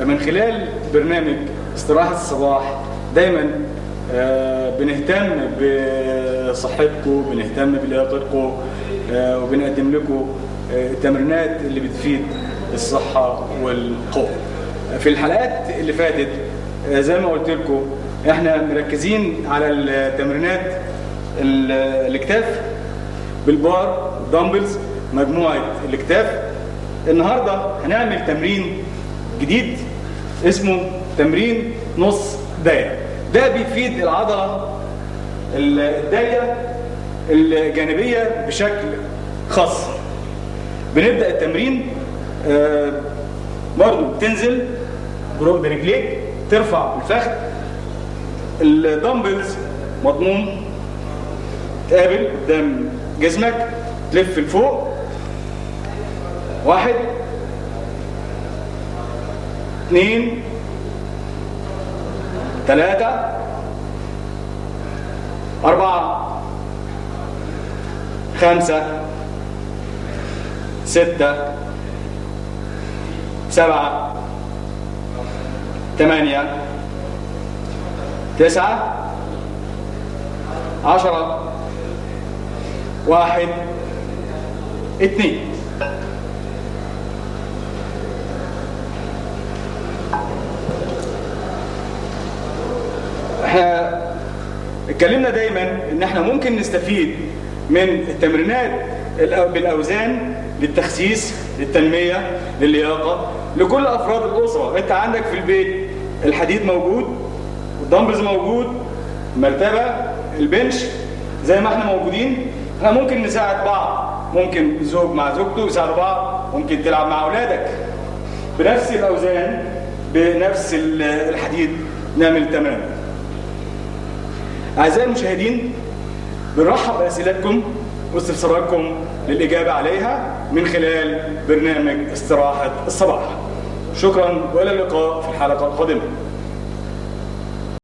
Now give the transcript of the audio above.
من خلال برنامج استراحة الصباح دايما بنهتم بصحتكم، بنهتم بلياقتكم، وبنقدم لكم التمرينات اللي بتفيد الصحة والقوة. في الحلقات اللي فاتت زي ما قلت لكم احنا مركزين على التمرينات الاكتاف بالبار دامبلز، مجموعة الاكتاف. النهاردة هنعمل تمرين جديد اسمه تمرين نص دايرة. ده بيفيد العضلة الدايرة الجانبية بشكل خاص. بنبدأ التمرين برضو تنزل برجليك، ترفع الفخذ، الدمبلز مضموم تقابل قدام جسمك، تلف لفوق. 1 2 3 4 5 6 7 8 9 10 1 2. احنا اتكلمنا دايما ان احنا ممكن نستفيد من التمرينات بالاوزان للتخسيس، للتنميه، للياقه، لكل افراد الاسره. انت عندك في البيت الحديد موجود، والدمبلز موجود، المرتبه، البنش، زي ما احنا موجودين. احنا ممكن نساعد بعض، ممكن زوج مع زوجته يساعدوا بعض، ممكن تلعب مع اولادك بنفس الاوزان بنفس الحديد نعمل تمام. اعزائي المشاهدين، بنرحب باسئلتكم واستفساراتكم للاجابه عليها من خلال برنامج استراحه الصباح. شكرا والى اللقاء في الحلقه القادمه.